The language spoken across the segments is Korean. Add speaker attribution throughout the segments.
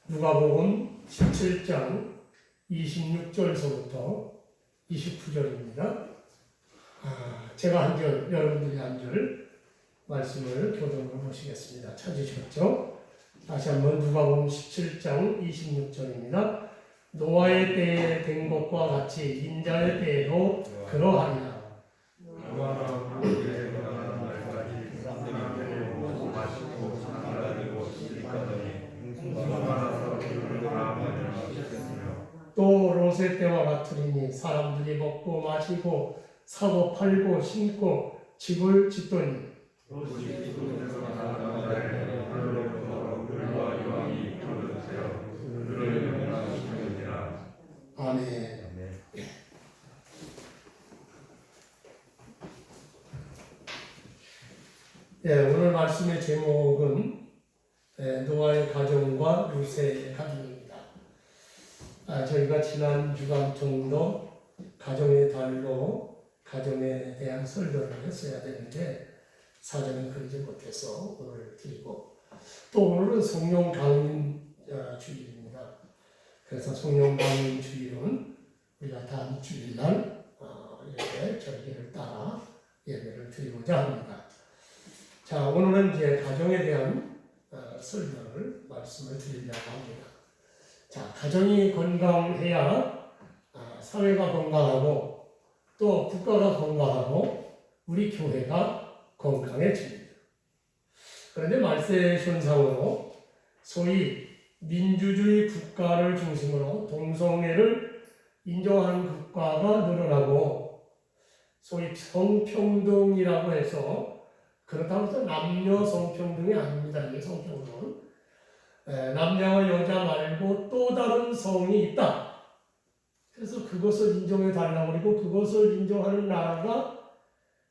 Speaker 1: 누가복음 17장 26절서부터 29절입니다. 제가 한 절, 여러분들이 한 절 말씀을 교독을 보시겠습니다. 찾으셨죠? 다시 한번 누가복음 17장 26절입니다. 노아의 때에 된 것과 같이 인자의 때에도 그러하리라. 또 롯의 때와 같으리니 사람들이 먹고 마시고 사고 팔고 심고 집을 짓더니 아멘. 오늘 말씀의 제목은 노아의 가정과 롯의 가정입니다. 저희가 지난 주간 정도 가정의 달로 가정에 대한 설교를 했어야 되는데 사전에 그러지 못해서 오늘 드리고, 또 오늘은 성령 강림 주일입니다. 그래서 성령 강림 주일은 우리가 다음 주일날 이렇게 절기를 따라 예배를 드리고자 합니다. 자, 오늘은 이제 가정에 대한 설명을 말씀을 드리려고 합니다. 자, 가정이 건강해야 사회가 건강하고 또 국가가 건강하고 우리 교회가 건강해집니다. 그런데 말세 현상으로 소위 민주주의 국가를 중심으로 동성애를 인정하는 국가가 늘어나고, 소위 성평등이라고 해서, 그렇다고 해서 남녀 성평등이 아닙니다. 이게 성평등은 남자와 여자 말고 또 다른 성이 있다. 그래서 그것을 인정해 달라고, 그리고 그것을 인정하는 나라가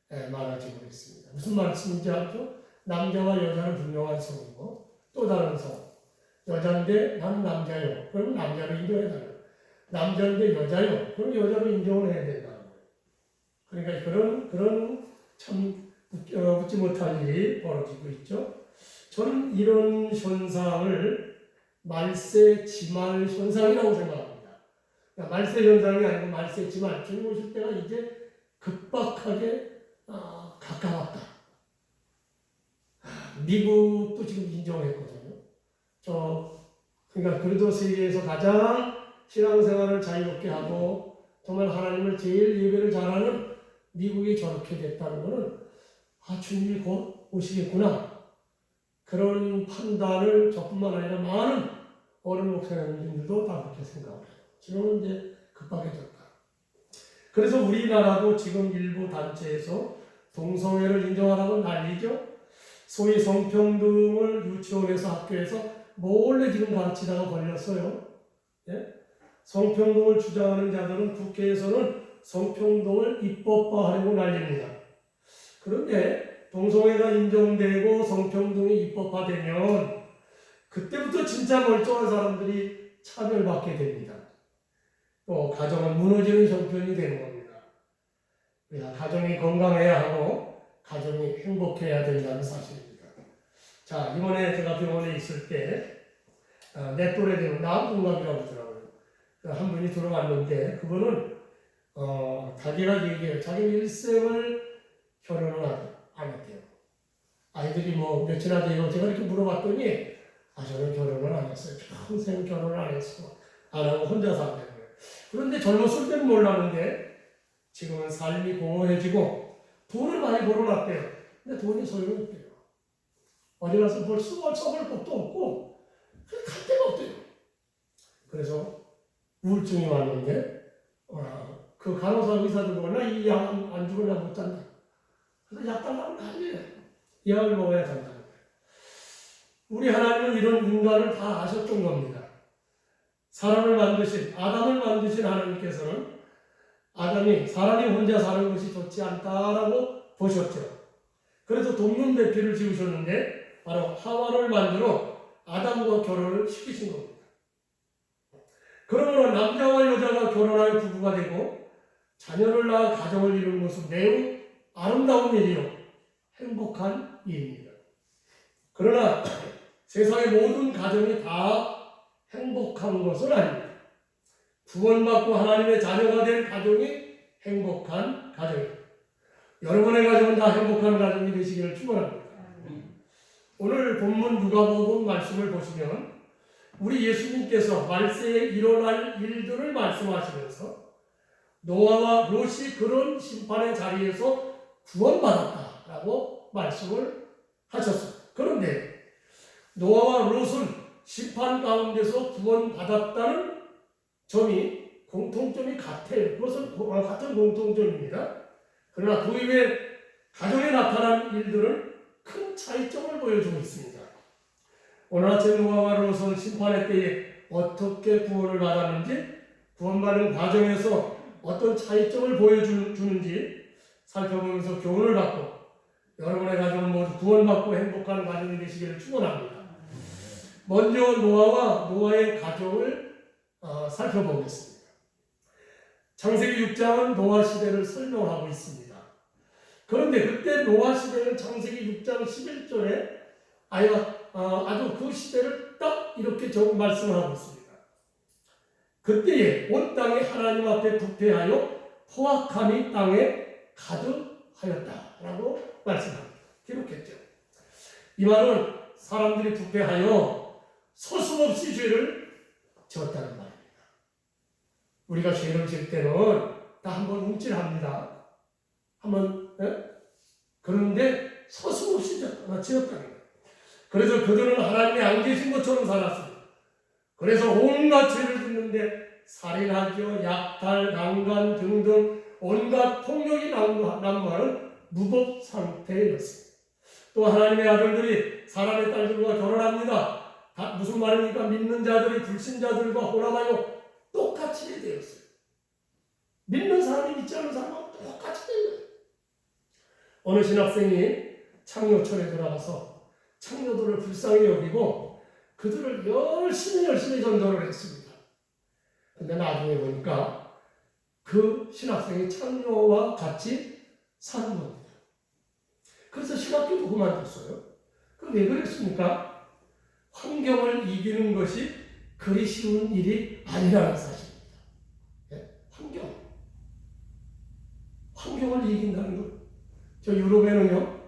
Speaker 1: 많아지고 있습니다. 무슨 말씀인지 알죠? 남자와 여자는 분명한 성이고 또 다른 성. 여자인데 난 남자요. 그럼 남자를 인정해 달라고. 남자인데 여자요. 그럼 여자를 인정을 해야 된다는 거예요. 그러니까 그런 참 웃지 못할 일이 벌어지고 있죠. 저는 이런 현상을 말세 지말 현상이라고 생각합니다. 그러니까 말세 현상이 아니고 말세 지말, 주님 오실 때가 이제 급박하게 가까웠다. 미국도 지금 인정했거든요. 그러니까 그래도 세계에서 가장 신앙생활을 자유롭게 하고 정말 하나님을 제일 예배를 잘하는 미국이 저렇게 됐다는 것은 주님이 곧 오시겠구나. 그런 판단을 저뿐만 아니라 많은 어른 목사님들도 다 그렇게 생각해요. 지금은 이제 급박해졌다. 그래서 우리나라도 지금 일부 단체에서 동성애를 인정하라고 난리죠. 소위 성평등을 유치원에서 학교에서 몰래 지금 가르치다가 걸렸어요. 예? 성평등을 주장하는 자들은 국회에서는 성평등을 입법화하려고 난립니다. 그런데 동성애가 인정되고 성평등이 입법화되면 그때부터 진짜 멀쩡한 사람들이 차별받게 됩니다. 또 가정은 무너지는 형편이 되는 겁니다. 우리가 가정이 건강해야 하고 가정이 행복해야 된다는 사실입니다. 자, 이번에 제가 병원에 있을 때 내 또래 되는 나암동갑이라고 하더라고요. 한 분이 들어왔는데 그분은 자기가 얘기해요. 자기 일생을 결혼을 안 했대요. 아이들이 뭐 몇이나 돼요? 제가 이렇게 물어봤더니 저는 결혼을 안 했어요. 평생 결혼을 안 했어. 안 하고 혼자 산다는 거예요. 그런데 젊었을 때는 몰랐는데 지금은 삶이 공허해지고 돈을 많이 벌어놨대요. 근데 돈이 소용이 없대요. 어디 가서 뭘 써볼 것도 없고 갈 데가 없대요. 그래서 우울증이 왔는데 그 간호사 의사들 보나 이 약 안 주고 나 못 잔다. 그래서 약 달라고 난리예요. 약을 먹어야 된다는 거예요. 우리 하나님은 이런 인간을 다 아셨던 겁니다. 사람을 만드신, 아담을 만드신 하나님께서는 사람이 혼자 사는 것이 좋지 않다라고 보셨죠. 그래서 돕는 배필을 지으셨는데 바로 하와를 만들어 아담과 결혼을 시키신 겁니다. 그러므로 남자와 여자가 결혼하여 부부가 되고 자녀를 낳아 가정을 이루는 것은 매우 아름다운 일이요, 행복한 일입니다. 그러나 세상의 모든 가정이 다 행복한 것은 아닙니다. 구원받고 하나님의 자녀가 된 가정이 행복한 가정입니다. 여러분의 가정은 다 행복한 가정이 되시기를 축원합니다. 오늘 본문 누가복음 말씀을 보시면 우리 예수님께서 말세에 일어날 일들을 말씀하시면서 노아와 롯이 그런 심판의 자리에서 구원받았다라고 말씀을 하셨습니다. 그런데 노아와 롯은 심판 가운데서 구원받았다는 점이 공통점이 같아요. 그것은 같은 공통점입니다. 그러나 그 이외에 가정에 나타난 일들은 큰 차이점을 보여주고 있습니다. 오늘 아침 노아와 롯은 심판의 때에 어떻게 구원을 받았는지, 구원받는 과정에서 어떤 차이점을 보여주는지 살펴보면서 교훈을 받고 여러분의 가정은 모두 구원받고 행복한 가정이 되시기를 축원합니다. 먼저 노아와 노아의 가정을 살펴보겠습니다. 창세기 6장은 노아 시대를 설명하고 있습니다. 그런데 그때 노아 시대는 창세기 6장 11절에 아주 그 시대를 딱 이렇게 말씀을 하고 있습니다. 그때에 온 땅이 하나님 앞에 부패하여 포악함이 땅에 가득하였다라고 말씀합니다. 기록했죠. 이 말은 사람들이 부패하여 서슴없이 죄를 지었다는 말입니다. 우리가 죄를 지을 때는 다 한번 움찔합니다. 그런데 서슴없이 지었다는 거예요. 그래서 그들은 하나님이 안 계신 것처럼 살았습니다. 그래서 온갖 죄를 짓는데 살인하죠, 약탈, 강간 등등 온갖 폭력이 난무하는 무법 상태였습니다. 또 하나님의 아들들이 사람의 딸들과 결혼합니다. 무슨 말입니까? 믿는 자들이 불신자들과 혼합하여 똑같이 되었어요. 믿는 사람이 믿지 않는 사람하고 똑같이 된 거예요. 어느 신학생이 창녀촌에 들어가서 창녀들을 불쌍히 여기고 그들을 열심히 전도를 했습니다. 근데 나중에 보니까 그 신학생이 창녀와 같이 사는 겁니다. 그래서 신학교도 그만뒀어요. 그럼 왜 그랬습니까? 환경을 이기는 것이 그리 쉬운 일이 아니라는 사실입니다. 네? 환경을 이긴다는 것. 저 유럽에는요,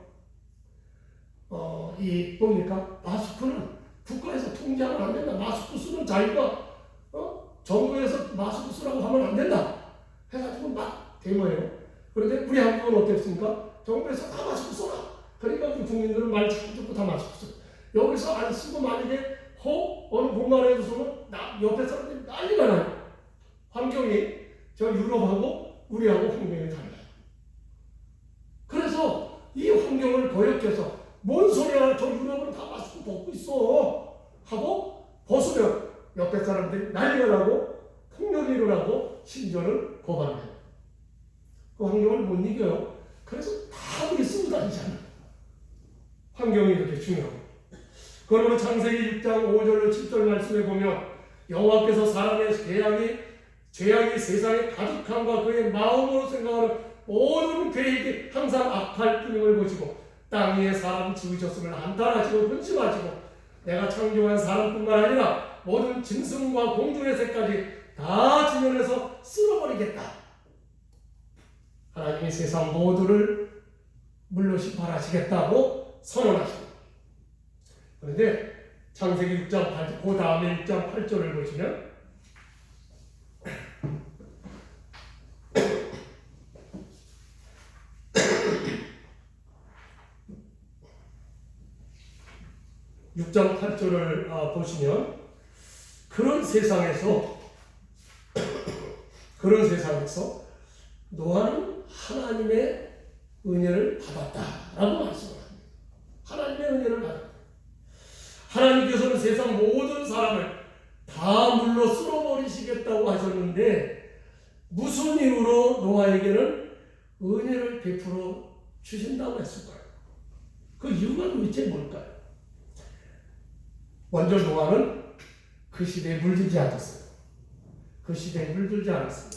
Speaker 1: 뭡니까? 마스크는 국가에서 통제하면 안 된다. 마스크 쓰는 자기가, 정부에서 마스크 쓰라고 하면 안 된다. 해가지고 막 데모해요. 그런데 우리 한국은 어땠습니까? 정부에서 다 마스크 써라. 그러니까 우리 국민들은 말 잘 듣고 다 마스크 써. 여기서 안 쓰고 만약에 어느 공간에서 쓰면 옆에 사람들이 난리가 나요. 환경이 저 유럽하고 우리하고 환경이 달라요. 그래서 이 환경을 거역해서 뭔 소리야, 저 유럽은 다 마스크 벗고 있어 하고 벗으면 옆에 사람들이 난리가 나고 폭력이 일어나고 심지어는 고발해요. 그 환경을 못 이겨요. 그래서 다 우리 쓰고 다니잖아요. 환경이 이렇게 중요하고. 그러므로 창세기 6장 5절로 7절 말씀에 보면 여호와께서 사람의 죄악이 세상에 가득함과 그의 마음으로 생각하는 모든 계획이 항상 악할 뿐임을 보시고 땅 위에 사람 지으셨음을 한탄하시고 근심하시고 내가 창조한 사람뿐만 아니라 모든 짐승과 공중의 새까지 다 지면에서 쓸어버리겠다. 하나님이 세상 모두를 물로 심판하시겠다고 선언하십니다. 그런데 창세기 6장 8절, 그 다음에 6장 8절을 보시면 6장 8절을 보시면 그런 세상에서 노아는 하나님의 은혜를 받았다라고 말씀을 합니다. 하나님의 은혜를 받았다. 하나님께서는 세상 모든 사람을 다 물로 쓸어버리시겠다고 하셨는데 무슨 이유로 노아에게는 은혜를 베풀어 주신다고 했을까요? 그 이유가 도대체 뭘까요? 먼저 노아는 그 시대에 물들지 않았어요. 그 시대에 물들지 않았습니다.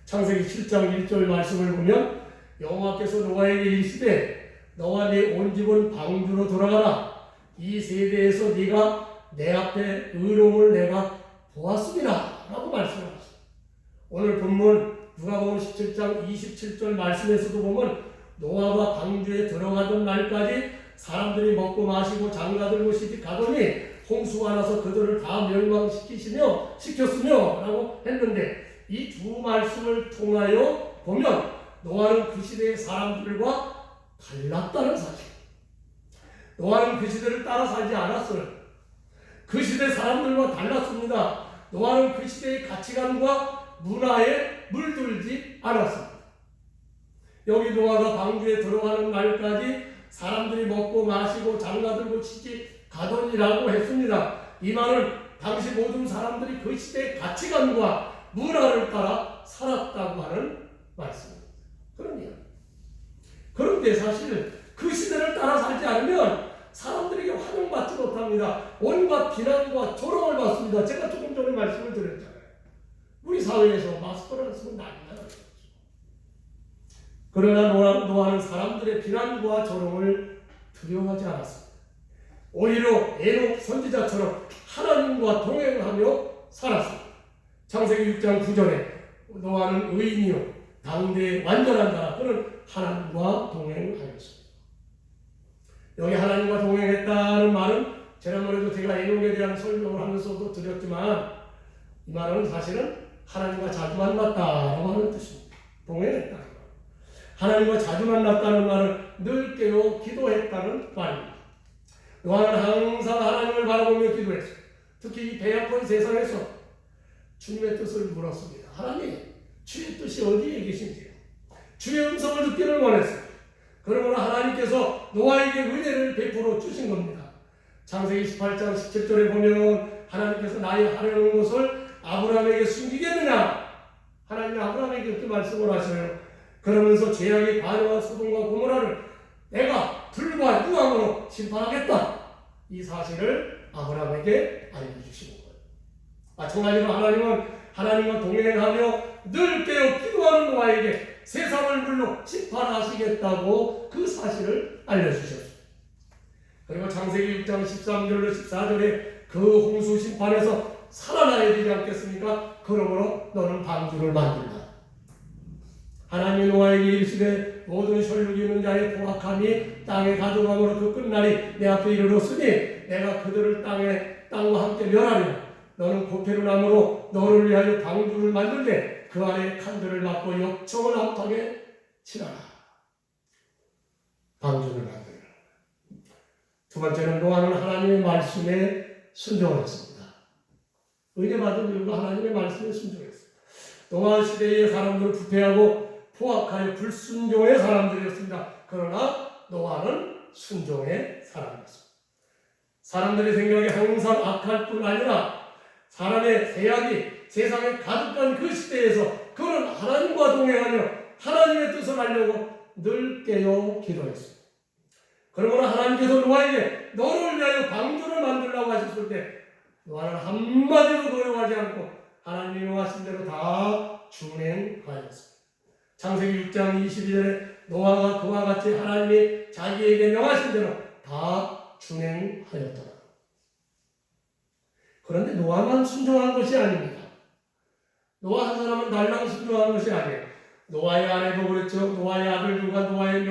Speaker 1: 창세기 7장 1절 말씀을 보면 여호와께서 노아에게 이르시되 너와 네 온 집은 방주로 돌아가라. 이 세대에서 네가 내 앞에 의로움을 내가 보았습니다 라고 말씀하셨습니다. 오늘 본문 누가복음 17장 27절 말씀에서도 보면 노아가 방주에 들어가던 날까지 사람들이 먹고 마시고 장가들고 시집가더니 홍수가 나서 그들을 다 멸망시켰으며 라고 했는데, 이 두 말씀을 통하여 보면 노아는 그 시대의 사람들과 달랐다는 사실. 노아는 그 시대를 따라 살지 않았어요. 그 시대 사람들과 달랐습니다. 노아는 그 시대의 가치관과 문화에 물들지 않았습니다. 여기 노아가 방주에 들어가는 날까지 사람들이 먹고 마시고 장가들고 시집 가더니라고 했습니다. 이 말은 당시 모든 사람들이 그 시대의 가치관과 문화를 따라 살았다고 하는 말씀입니다. 그런데 사실 그 시대를 따라 살지 않으면 사람들에게 환영받지 못합니다. 온갖 비난과 조롱을 받습니다. 제가 조금 전에 말씀을 드렸잖아요. 우리 사회에서 마스크를 안 쓰면 난리가 나죠. 그러나 노아는 사람들의 비난과 조롱을 두려워하지 않았습니다. 오히려 에녹 선지자처럼 하나님과 동행하며 살았습니다. 창세기 6장 9절에 노아는 의인이요 당대의 완전한 자라, 그는 하나님과 동행하였습니다. 여기 하나님과 동행했다는 말은 지난번에도 제가 에녹에 대한 설명을 하면서도 드렸지만, 이 말은 사실은 하나님과 자주 만났다라고 하는 뜻입니다. 동행했다는 말. 하나님과 자주 만났다는 말은 늘 깨어 기도했다는 말입니다. 노아는 항상 하나님을 바라보며 기도했습니다. 특히 이 배약한 세상에서 주님의 뜻을 물었습니다. 하나님, 주의 뜻이 어디에 계신지요? 주의 음성을 듣기를 원했습니다. 그러므로 하나님께서 노아에게 은혜를 베풀어 주신 겁니다. 창세기 18장 17절에 보면 하나님께서 나의 하려는 것을 아브라함에게 숨기겠느냐? 하나님이 아브라함에게 이렇게 말씀을 하셔요. 그러면서 죄악의 관여한 소돔과 고모라를 내가 불과 유황으로 심판하겠다. 이 사실을 아브라함에게 알려주시는 거예요. 마찬가지로 하나님은 하나님과 동행하며 늘 깨어 기도하는 노아에게 세상을 물로 심판하시겠다고 그 사실을 알려주셨습니다. 그리고 창세기 6장 13절로 14절에 그 홍수 심판에서 살아나야 되지 않겠습니까? 그러므로 너는 방주를 만들라. 하나님이 노아에게 이르시되 모든 혈육이 있는 자의 포악함이 땅에 가져감으로 그 끝날이 내 앞에 이르렀으니 내가 그들을 땅과 함께 멸하리라. 너는 고페르나무로 너를 위하여 방주를 만들되 그 안에 칸들을 막고 역청을 합하게 치라라. 방주를 만들라. 두 번째는 노아는 하나님의 말씀에 순종했습니다. 은혜 받은 이유가 하나님의 말씀에 순종했습니다. 노아 시대의 사람들은 부패하고 포악하여 불순종의 사람들이었습니다. 그러나 노아는 순종의 사람이었습니다. 사람들의 생각이 항상 악할 뿐 아니라 사람의 죄악이 세상에 가득한 그 시대에서 그는 하나님과 동행하며 하나님의 뜻을 알려고 늘 깨어 기도했습니다. 그러므로 하나님께서 노아에게 너를 위하여 방주를 만들라고 하셨을 때 노아는 한마디도 노여하지 않고 하나님이 명하신 대로 다 준행하였습니다. 창세기 6장 22절에 노아가 그와 같이 하나님이 자기에게 명하신 대로 다 준행하였더라. 그런데 노아만 순종한 것이 아닙니다. 노아 한 사람은 달랑 순종한 것이 아니에요. 노아의 아내도 그랬죠. 노아의 아들들과 노아의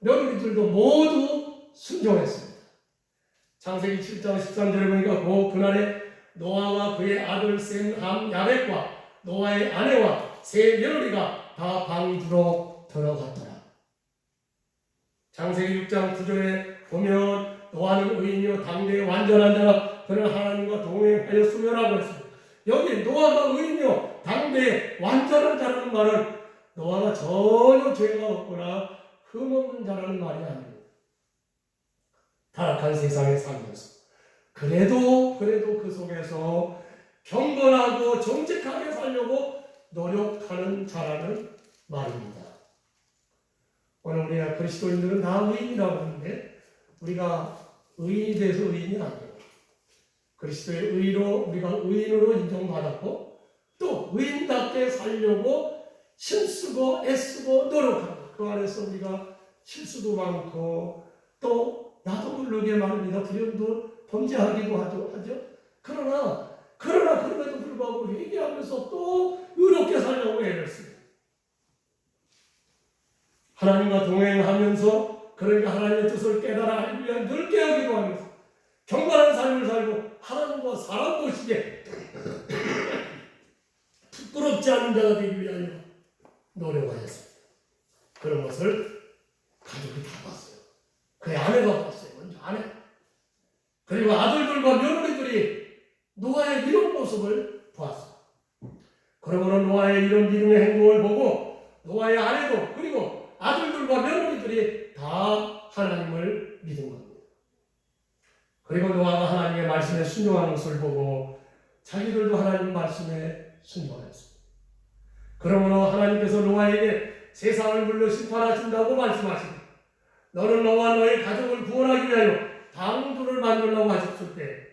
Speaker 1: 며느리들도 모두 순종했습니다. 창세기 7장 13절에 보니까 그날에 노아와 그의 아들 셈, 함, 야벳과 노아의 아내와 세 며느리가 다 방주로 들어갔더라. 창세기 6장 9절에 보면 노아는 의인이요 당대의 완전한 자라 그는 하나님과 동행하였으며라고 했습니다. 여기 노아가 의인이요 당대의 완전한 자라는 말은 노아가 전혀 죄가 없거나 흠없는 자라는 말이 아닙니다. 타락한 세상에 살면서 그래도 그 속에서 경건하고 정직하게 살려고 노력하는 자라는 말입니다. 오늘 우리가 그리스도인들은 다 의인이라고 하는데 우리가 의인이 돼서 의인이 아니에요. 그리스도의 의로 우리가 의인으로 인정받았고 또 의인답게 살려고 힘쓰고 애쓰고 노력합니다. 그 안에서 우리가 실수도 많고 또 나도 모르게 말입니다. 불량도 범죄하기도 하죠. 그러나 그럼에도 불구하고 회개하면서 또 의롭게 살려고 애를 씁니다. 하나님과 동행하면서 그러니까 하나님의 뜻을 깨달아 알기 위한 늘 깨닫기도 하면서 경건한 삶을 살고 하나님과 사람 보시기에 부끄럽지 않은 자가 되기 위하여 노력하였습니다. 그런 것을 가족이 다 봤어요. 그의 아내가 봤어요. 먼저 아내. 그리고 아들들과 며느리들이 노아의 이런 모습을 보았어요. 그러므로 노아의 이런 믿음의 행동을 보고 노아의 아내도 그리고 아들들과 며느리들이 다 하나님을 믿은 겁니다. 그리고 노아가 하나님의 말씀에 순종하는 것을 보고 자기들도 하나님 말씀에 순종하였습니다. 그러므로 하나님께서 노아에게 세상을 물려 심판하신다고 말씀하십니다. 너는 너와 너의 가족을 구원하기 위하여 방주를 만들라고 하셨을 때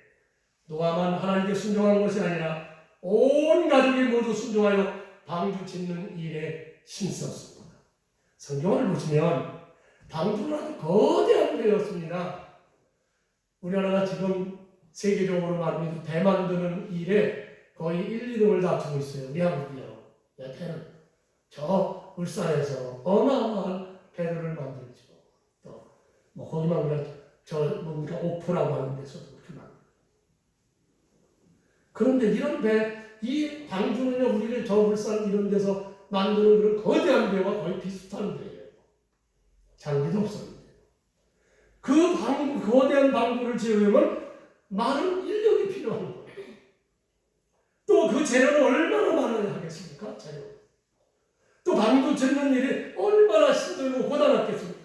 Speaker 1: 노아만 하나님께 순종한 것이 아니라 온 가족이 모두 순종하여 방주 짓는 일에 힘썼습니다. 성경을 보시면 방주는 아주 거대한 데였습니다. 우리나라가 지금 세계적으로 말하면 배 만드는 일에 거의 1, 2등을 다투고 있어요. 우리 한국이요. 배는 저 울산에서 어마어마한 배들을 만들죠. 또 뭐 거기만 우리가 저 뭡니까 오프라고 하는 데서도 그렇게 만들죠. 그런데 이런 배, 이 방주는요 우리를 저 울산 이런 데서 만드는 그런 거대한 배와 거의 비슷한 배예요. 장비도 없었는데 그 거대한 방주를 지으려면 많은 인력이 필요한 거예요. 또 그 재료는 얼마나 많아야 하겠습니까? 재료. 또 방주 짓는 일이 얼마나 힘들고 고단했겠습니까?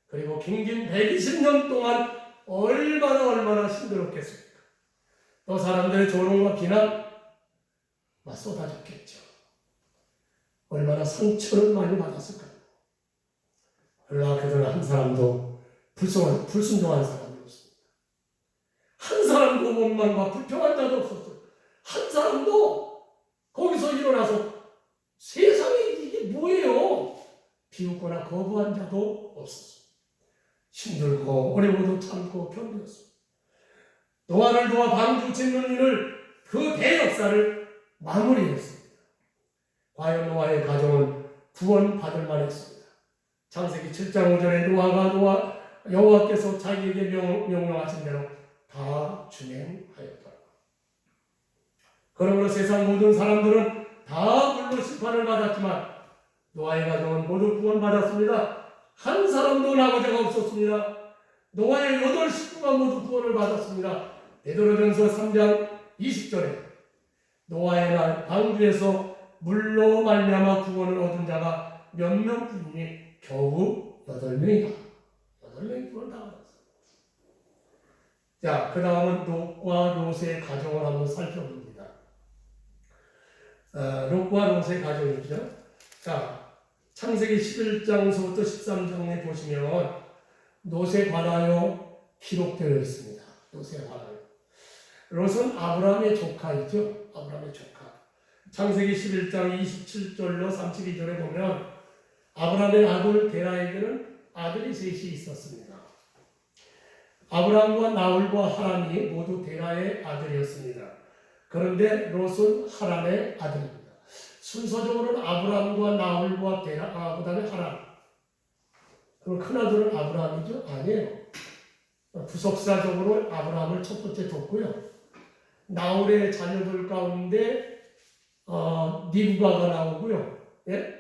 Speaker 1: 그리고 긴긴 120년 동안 얼마나 힘들었겠습니까? 또 사람들의 조롱과 비난 쏟아졌겠죠. 얼마나 상처를 많이 받았을까요? 그러나 그들은 한 사람도 불순종한 사람이 없습니다. 한 사람도 원망과 불평한 자도 없었어요. 한 사람도 거기서 일어나서 세상에 이게 뭐예요? 비웃거나 거부한 자도 없었어요. 힘들고 어려워도 참고 견뎠습니다. 노아를 도와 방주 짓는 일을 그 대역사를 마무리했습니다. 과연 노아의 가정은 구원받을 만했습니다. 창세기 7장 5절에 노아가 여호와께서 자기에게 명령하신 대로 다 준행하였다. 그러므로 세상 모든 사람들은 다 물로 심판을 받았지만 노아의 가정은 모두 구원받았습니다. 한 사람도 나머지가 없었습니다. 노아의 8 식구가 모두 구원을 받았습니다. 베드로전서 3장 20절에 노아의 날 방주에서 물로 말미암아 구원을 얻은 자가 몇 명뿐이니 겨우 8명이다. 8명이 구원을 다 받았어요. 자, 그 다음은 롯과 롯의 가정을 한번 살펴봅니다. 롯과 롯의 가정이죠. 자, 창세기 11장서부터 13장에 보시면 롯에 관하여 기록되어 있습니다. 롯에 관하여. 롯은 아브라함의 조카이죠. 아브라함의 조카. 창세기 11장 27절로 32절에 보면 아브라함의 아들 데라에게는 아들이 셋이 있었습니다. 아브라함과 나홀과 하란이 모두 데라의 아들이었습니다. 그런데 롯은 하란의 아들입니다. 순서적으로는 아브라함과 나홀과 데라, 그 다음에 하란. 그럼 큰아들은 아브라함이죠? 아니에요. 부속사적으로 아브라함을 첫 번째 뒀고요. 나홀의 자녀들 가운데 니브가가 나오고요. 예?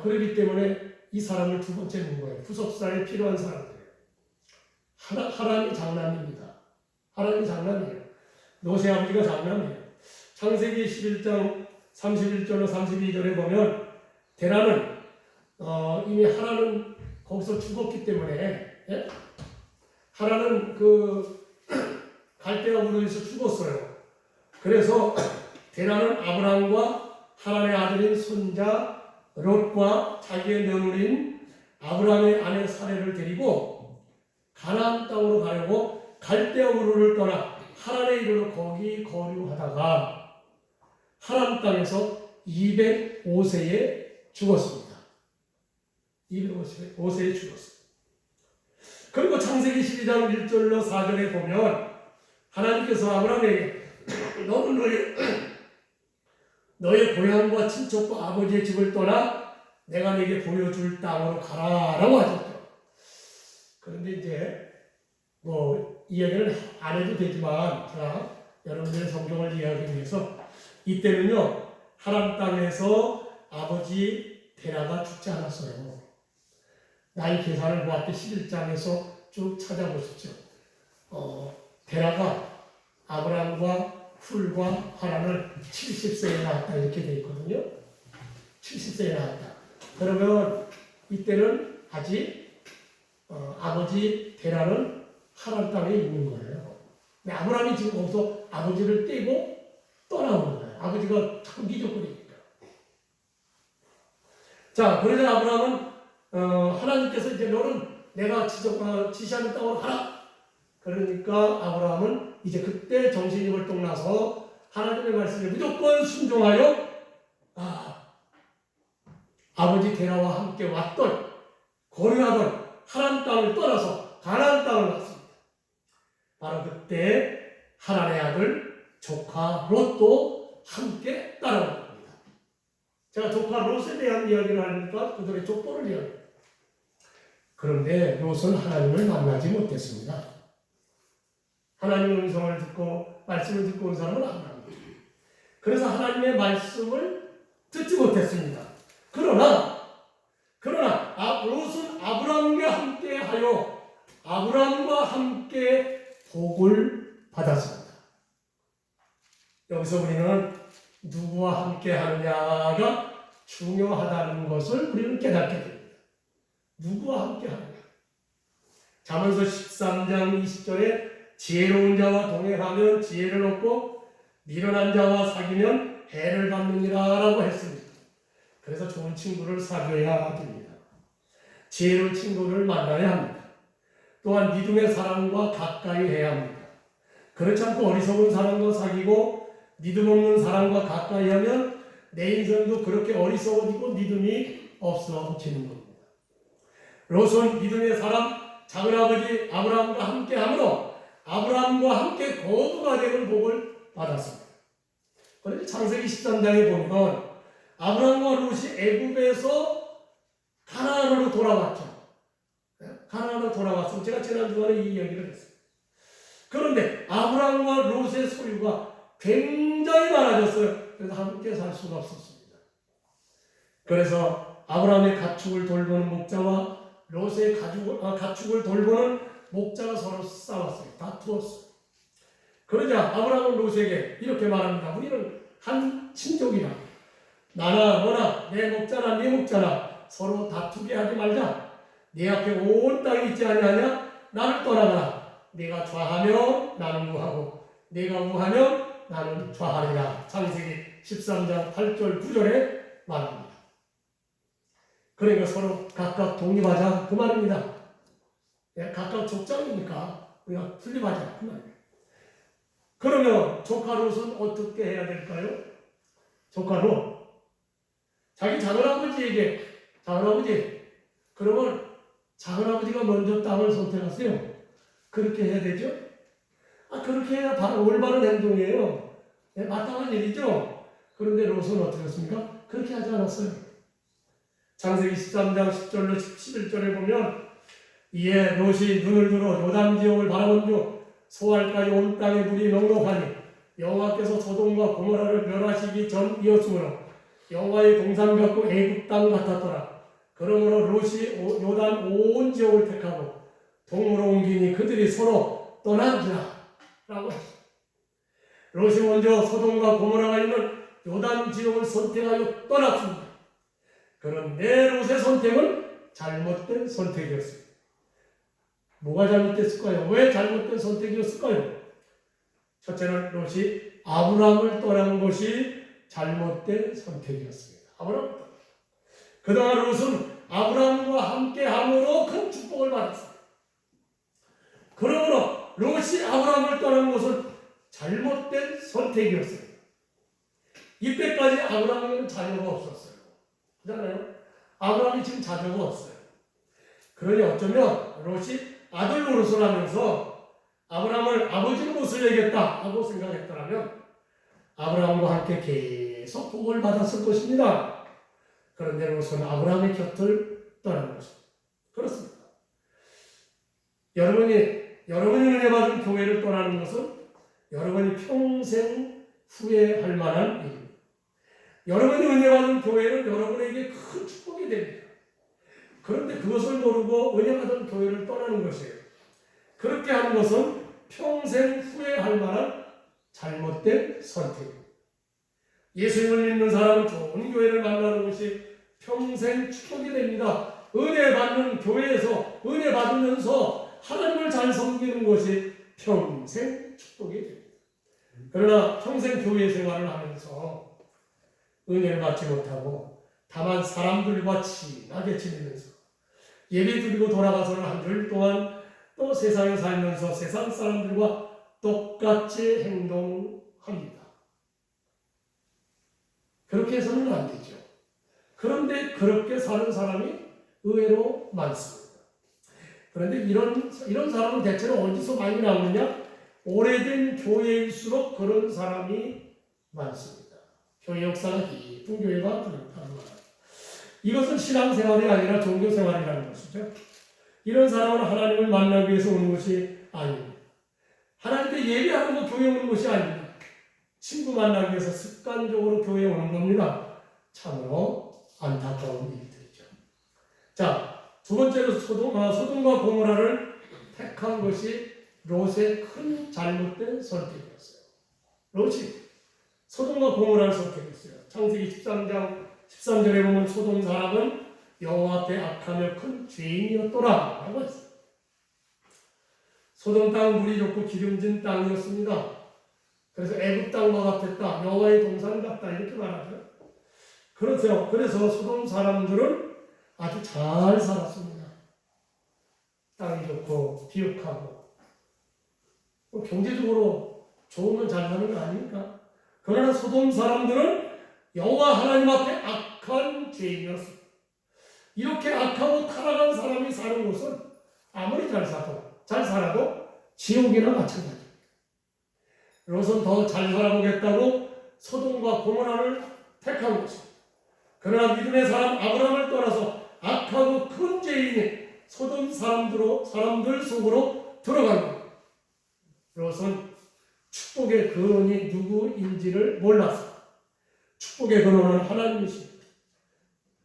Speaker 1: 그렇기 때문에 이 사람을 두 번째 놓은 거예요. 부속사에 필요한 사람들이에요. 하란이 장남입니다. 하란이 장남이에요. 롯의 아버지가 장남이에요. 창세기 11장 31절로 32절에 보면 데라는 이미 하란은 거기서 죽었기 때문에 예? 하란은 그 갈대아 우르에서 죽었어요. 그래서 데라는 아브라함과 하란의 아들인 손자 롯과 자기의 며느리인 아브라함의 아내 사레를 데리고 가나안 땅으로 가려고 갈대아 우르를 떠나 하란에 이르러 거기 거류하다가 하란 땅에서 205세에 죽었습니다. 205세에 죽었습니다. 그리고 창세기 12장 1절로 4절에 보면 하나님께서 아브라함에게 너는 너의 고향과 친척과 아버지의 집을 떠나 내가 네게 보여줄 땅으로 가라라고 하셨죠. 그런데 이제 이 얘기는 안 해도 되지만 제가 여러분들의 성경을 이해하기 위해서 이때는요 하란 땅에서 아버지 데라가 죽지 않았어요. 나이 계산을 보았을 때 11장에서 쭉 찾아보십시오. 데라가 아브라함과 훌과 하란을 70세에 낳았다 이렇게 되어 있거든요. 70세에 낳았다. 그러면 이때는 아직 아버지 데라는 하란 땅에 있는 거예요. 근데 아브라함이 지금 거기서 아버지를 떼고 떠나오는 거예요. 아버지가 참 미적거리니까. 자, 그러자 아브라함은 하나님께서 이제 너는 내가 지시하는 땅으로 가라. 그러니까 아브라함은 이제 그때 정신이 벌떡 나서 하나님의 말씀에 무조건 순종하여 아버지 데라와 함께 왔던 거류하던 하란 땅을 떠나서 가나안 땅을 갔습니다. 바로 그때 하란의 아들 조카 롯도 함께 따라온 겁니다. 제가 조카 롯에 대한 이야기를 하니까 그들의 족보를 이야기합니다. 그런데 롯은 하나님을 만나지 못했습니다. 하나님의 음성을 듣고 말씀을 듣고 온 사람은 아브라함입니다. 그래서 하나님의 말씀을 듣지 못했습니다. 그러나 롯은 아브라함과 함께하여 아브라함과 함께 복을 받았습니다. 여기서 우리는 누구와 함께하느냐가 중요하다는 것을 우리는 깨닫게 됩니다. 누구와 함께하느냐. 잠언서 13장 20절에 지혜로운 자와 동행하면 지혜를 얻고 미련한 자와 사귀면 해를 받느니라 라고 했습니다. 그래서 좋은 친구를 사귀어야 됩니다. 지혜로운 친구를 만나야 합니다. 또한 믿음의 사람과 가까이 해야 합니다. 그렇지 않고 어리석은 사람과 사귀고 믿음 없는 사람과 가까이 하면 내 인생도 그렇게 어리석어지고 믿음이 없어지는 겁니다. 롯은 믿음의 사람 작은아버지 아브라함과 함께 함으로 아브라함과 함께 거부가 되는 복을 받았습니다. 그런데 창세기 13장에 보면 아브라함과 롯이 애굽에서 가나안으로 돌아왔죠. 가나안으로 돌아왔으면 제가 지난주간에 이 이야기를 했어요. 그런데 아브라함과 롯의 소유가 굉장히 많아졌어요. 그래서 함께 살 수가 없었습니다. 그래서 아브라함의 가축을 돌보는 목자와 롯의 가축을 돌보는 목자가 서로 싸웠어요. 다투었어요. 그러자 아브라함은 롯에게 이렇게 말합니다. 우리는 한 친족이라. 나나 너나 내 목자나 네 목자나 서로 다투게 하지 말자. 네 앞에 온 땅이 있지 아니하냐? 나를 떠나가라. 네가 좌하면 나는 우하고 네가 우하면 나는 좌하리라. 창세기 13장 8절 9절에 말합니다. 그러니까 서로 각각 독립하자 그 말입니다. 각각 족장이니까 우리가 분립하자 그 말입니다. 그러면 조카 롯은 어떻게 해야 될까요? 조카 롯 자기 작은아버지에게 작은아버지 그러면 작은아버지가 먼저 땅을 선택하세요. 그렇게 해야 되죠? 그렇게 해야 바로 올바른 행동이에요. 마땅한 일이죠. 그런데 롯은 어떻게 했습니까? 그렇게 하지 않았어요. 창세기 13장 10절로 11절에 보면 이에 롯이 눈을 들어 요단 지역을 바라본 중 소알까지 온 땅의 물이 넉넉하니 여호와께서 소돔과 고모라를 멸하시기 전이었으므로 여호와의 동산 같고 애굽 땅 같았더라. 그러므로 롯이 요단 온 지역을 택하고 동으로 옮기니 그들이 서로 떠난지라 라고 했습니다. 롯이 먼저 소돔과 고모라가 있는 요단 지역을 선택하여 떠났습니다. 그런데 롯의 선택은 잘못된 선택이었습니다. 뭐가 잘못됐을까요? 왜 잘못된 선택이었을까요? 첫째는 롯이 아브라함을 떠난 것이 잘못된 선택이었습니다. 아브라함. 그동안 롯은 아브라함과 함께함으로 큰 축복을 받았습니다. 그러므로 롯이 아브라함을 떠난 것은 잘못된 선택이었습니다. 이때까지 아브라함에게는 자녀가 없었어요. 그렇잖아요? 아브라함이 지금 자녀가 없어요. 그러니 어쩌면 롯이 아들 노릇을 하면서 아브라함을 아버지 노릇을 내겠다 하고 생각했더라면 아브라함과 함께 계속 복을 받았을 것입니다. 그런데 롯은 아브라함의 곁을 떠난 것입니다. 그렇습니다. 여러분이 은혜 받은 교회를 떠나는 것은 여러분이 평생 후회할 만한 일입니다. 여러분이 은혜 받은 교회는 여러분에게 큰 축복이 됩니다. 그런데 그것을 모르고 은혜 받은 교회를 떠나는 것이에요. 그렇게 하는 것은 평생 후회할 만한 잘못된 선택입니다. 예수님을 믿는 사람은 좋은 교회를 만나는 것이 평생 축복이 됩니다. 은혜 받는 교회에서 은혜 받으면서 하나님을 잘 섬기는 것이 평생 축복이 됩니다. 그러나 평생 교회 생활을 하면서 은혜를 받지 못하고 다만 사람들과 친하게 지내면서 예배 드리고 돌아가서는 한 주일 동안 또 세상에 살면서 세상 사람들과 똑같이 행동합니다. 그렇게 해서는 안 되죠. 그런데 그렇게 사는 사람이 의외로 많습니다. 그런데 이런 사람은 대체로 어디서 많이 나오느냐? 오래된 교회일수록 그런 사람이 많습니다. 교회 역사가 깊은 교회가 그렇다는 말이에요. 이것은 신앙생활이 아니라 종교생활이라는 것이죠. 이런 사람은 하나님을 만나기 위해서 오는 것이 아닙니다. 하나님께 예배하는 거 교회 오는 것이 아닙니다. 친구 만나기 위해서 습관적으로 교회에 오는 겁니다. 참으로 안타까운 일들이죠. 자, 두 번째로 소돔과 고모라를 택한 것이 롯의 큰 잘못된 선택이었어요. 롯이 소돔과 고모라를 선택했어요. 창세기 13장 13절에 보면 소돔 사람은 여호와 앞에 악하며 큰 죄인이었더라 라고 했어요. 소돔 땅은 물이 좋고 기름진 땅이었습니다. 그래서 애굽 땅과 같았다. 여호와의 동산 같다. 이렇게 말하죠. 그렇죠. 그래서 소돔 사람들은 아주 잘 살았습니다. 땅이 좋고 비옥하고 경제적으로 좋으면 잘 사는 거 아닙니까? 그러나 소돔 사람들은 여호와 하나님 앞에 악한 죄인이었습니다. 이렇게 악하고 타락한 사람이 사는 곳은 아무리 잘 살아도 지옥이나 마찬가지입니다. 롯은 더 잘 살아보겠다고 소돔과 고모라를 택한 것입니다. 그러나 믿음의 사람 아브라함을 떠나서 악하고 큰 죄인이 소돔 사람들 속으로 들어간 겁니다. 롯은 축복의 근원이 누구인지를 몰랐습니다. 축복의 근원은 하나님이십니다.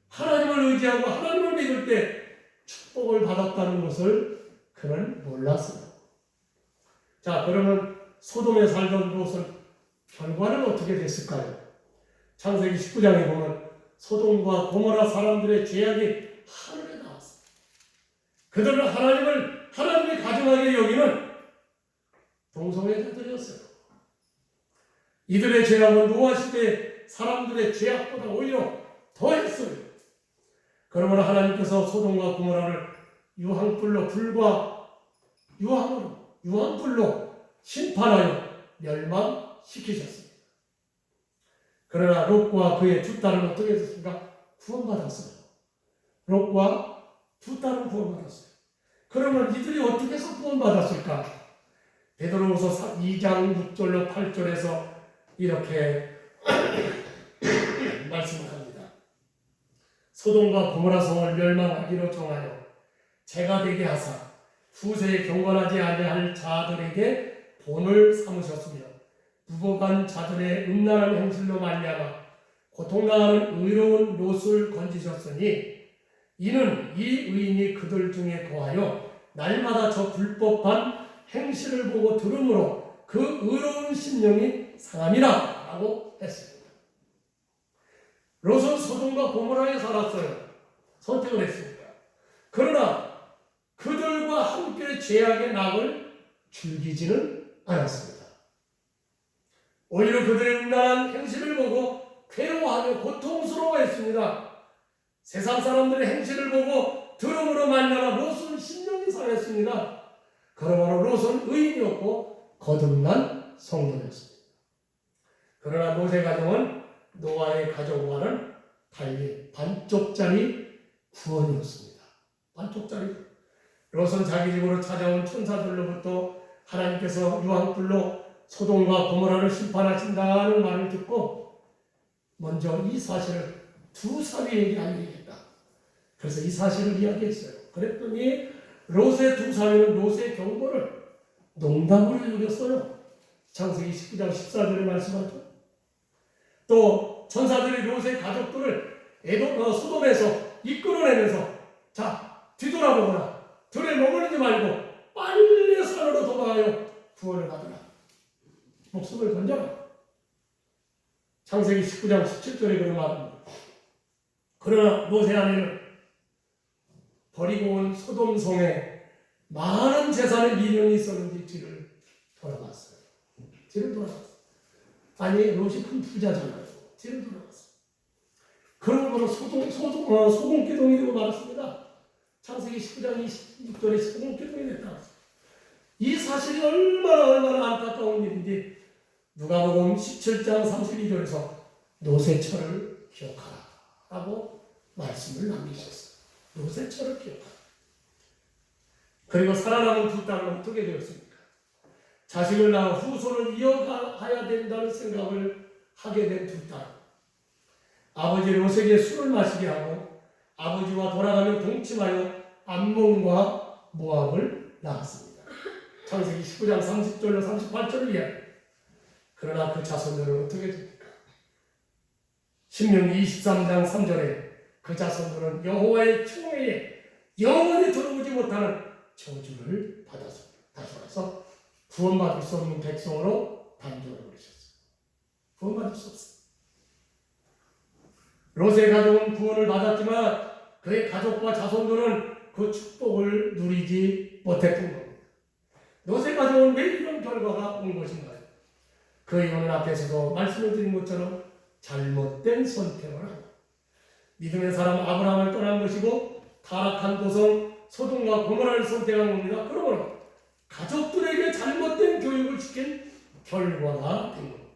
Speaker 1: 하나님을 의지하고 하나님을 믿을 때 축복을 받았다는 것을 그는 몰랐어요. 자, 그러면 소돔에 살던 롯은 결과는 어떻게 됐을까요? 창세기 19장에 보면 소돔과 고모라 사람들의 죄악이 하늘에 나왔어요. 그들은 하나님의 가증하게 여기는 동성애자들이었어요. 이들의 죄악은 노아 시대 사람들의 죄악보다 오히려 더했어요. 그러므로 하나님께서 소돔과 고모라를 유황불로 심판하여 멸망시키셨습니다. 그러나 롯과 그의 두 딸은 어떻게 했습니까? 구원받았어요. 롯과 두 딸은 구원받았어요. 그러면 이들이 어떻게 해서 구원받았을까? 베드로후서 2장 6절로 8절에서 이렇게 말씀합니다. 소돔과 고모라 성을 멸망하기로 정하여 재가 되게 하사 후세에 경건하지 아니할 자들에게 본을 삼으셨으며 부복한 자들의 음란한 행실로 말미암아 고통당하는 의로운 롯을 건지셨으니 이는 이 의인이 그들 중에 거하여 날마다 저 불법한 행실을 보고 들음으로 그 의로운 심령이 상함이라 라고 했습니다. 롯은 소돔과 고모라에 살았어요. 선택을 했습니다. 그러나 그들과 함께 죄악의 낙을 즐기지는 않았습니다. 오히려 그들의 음란한 행실을 보고 괴로워하며 고통스러워했습니다. 세상 사람들의 행실을 보고 들음으로 말미암아 롯은 심령이 상했습니다. 그러므로 롯은 의인이었고 거듭난 성도였습니다. 그러나 롯의 가정은 노아의 가정과는 달리 반쪽짜리 구원이었습니다. 반쪽짜리. 롯은 자기 집으로 찾아온 천사들로부터 하나님께서 유황불로 소돔과 고모라를 심판하신다는 말을 듣고 먼저 이 사실을 두 사위에게 알리겠다. 그래서 이 사실을 이야기했어요. 그랬더니 롯의 두 사위는 롯의 경고를 농담으로 여겼어요. 창세기 19장 14절에 말씀하죠. 또 천사들이 롯의 가족들을 소돔에서 이끌어내면서 자, 뒤돌아보거나 들에 머무르지 말고 빨리 산으로 도망하여 구원을 받으라. 목숨을 건져라. 창세기 19장 17절에 그런 말입니다. 그러나 롯의 아내는 버리고 온 소돔성에 많은 재산의 미련이 있었는지 뒤를 돌아봤어요. 뒤를 돌아봤어요. 아니, 롯이 큰 부자잖아요. 뒤를 돌아봤어요. 그런 거로 소금기둥이 되고 말았습니다. 창세기 19장 26절에 소금기둥이 됐다. 이 사실이 얼마나 안타까운 일인지 누가복음 17장 32절에서 롯의 철을 기억하라 라고 말씀을 남기셨어요. 롯의 철을 기억하라. 그리고 살아남은 두 딸은 어떻게 되었습니까? 자식을 낳아 후손을 이어가야 된다는 생각을 하게 된 두 딸. 아버지 롯에게 술을 마시게 하고 아버지와 돌아가며 동침하여 암몬과 모압을 낳았습니다. 창세기 19장 30절로 38절을 이야기합니다. 그러나 그 자손들은 어떻게 됩니까? 신명기 23장 3절에 그 자손들은 여호와의 총회에 영원히 들어오지 못하는 저주를 받았습니다. 다시 말해서 구원받을 수 없는 백성으로 단절을 버리셨어요. 구원받을 수 없어요. 롯의 가족은 구원을 받았지만 그의 가족과 자손들은 그 축복을 누리지 못했던 겁니다. 롯의 가족은 왜 이런 결과가 온 것인가요? 그 이유는 앞에서도 말씀을 드린 것처럼 잘못된 선택을 하고 믿음의 사람 아브라함을 떠난 것이고 타락한 도성 소돔과 고모라를 선택한 겁니다. 그러므로 가족들에게 잘못된 교육을 시킨 결과가 된 겁니다.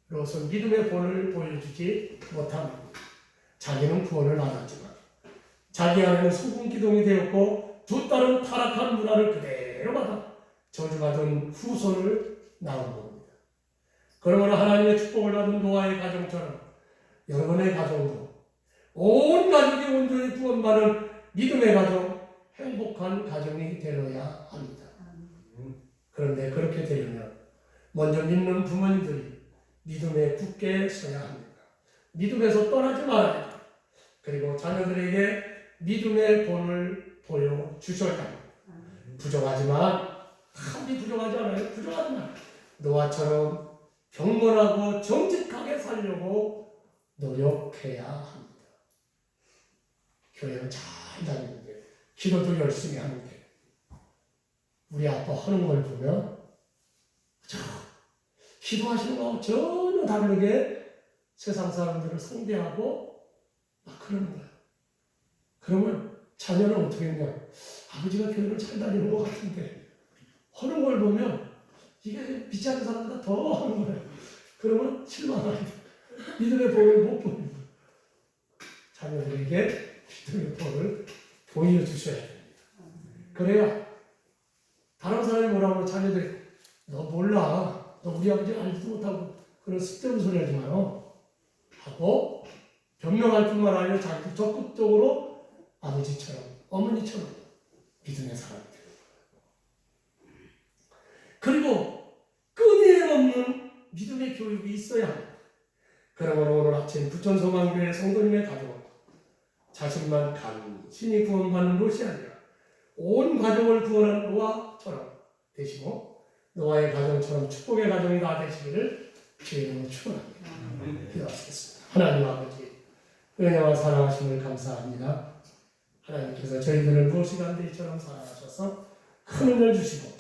Speaker 1: 롯은 믿음의 본을 보여주지 못한 겁니다. 자기는 구원을 받았지만 자기 안에는 소금기둥이 되었고 두 딸은 타락한 문화를 그대로 받아 저주받은 후손을 낳은 겁니다. 그러므로 하나님의 축복을 받은 노아의 가정처럼 여러분의 가정도 온 가족이 온전히 구원받은 믿음의 가정, 행복한 가정이 되어야 합니다. 그런데 그렇게 되려면 먼저 믿는 부모님들이 믿음에 굳게 서야 합니다. 믿음에서 떠나지 말아야 합니다. 그리고 자녀들에게 믿음의 본을 보여주셔야 합니다. 부족하지만 한이 부족하지 않아요. 부족하지만 노아처럼 경건하고 정직하게 살려고 노력해야 합니다. 교회는 잘 다니는데 기도도 열심히 하는데 우리 아빠 하는 걸 보면 기도하시는 거하고 전혀 다르게 세상 사람들을 상대하고 막 그러는 거야. 그러면 자녀는 어떻게 했냐? 아버지가 교회를 잘 다니는 것 같은데 하는 걸 보면 이게 믿지 않는 사람보다 더 하는 거예요. 그러면 실망하게 돼. 믿음의 복을 못 보는 거예요. 자녀들에게 믿음의 복을 보여주셔야 됩니다. 그래야 다른 사람이 뭐라고 하면 자녀들이 너 몰라. 너 우리 아버지 알지도 못하고 그런 쓸데없는 소리 하지 마요. 하고 변명할 뿐만 아니라 자기도 적극적으로 아버지처럼 어머니처럼 믿음의 사람이 되는 거예요. 그리고 끊임없는 믿음의 교육이 있어야 합니다. 그러므로 오늘 아침 부천소망교회 성도님의 가족은 자신만 간신히 구원받는 것이 아니라 온 가족을 구원한 노아처럼 되시고 노아의 가정처럼 축복의 가정이 다 되시기를 주의 이름으로 축원합니다. 기도하시겠습니다. 하나님 아버지 은혜와 사랑하심을 감사합니다. 하나님께서 저희들을 무엇이간데이처럼 사랑하셔서 큰 은혜를 주시고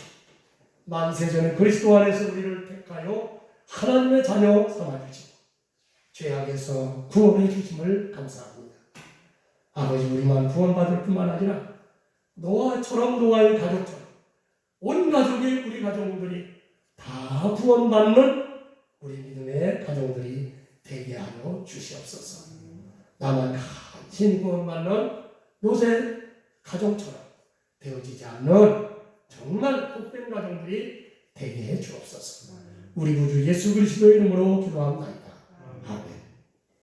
Speaker 1: 만세전에 그리스도 안에서 우리를 택하여 하나님의 자녀 삼아주시고 죄악에서 구원해 주심을 감사합니다. 아버지 우리만 구원받을 뿐만 아니라 노아처럼 노아의 가족처럼 온 가족이 우리 가족들이 다 구원받는 우리 믿음의 가족들이 되게 하여 주시옵소서. 나만 간신히 구원받는 롯의 가정처럼 되어지지 않는 정말 복된 가정들이 되게 해 주옵소서. 우리 구주 예수 그리스도의 이름으로 기도합니다. 아멘.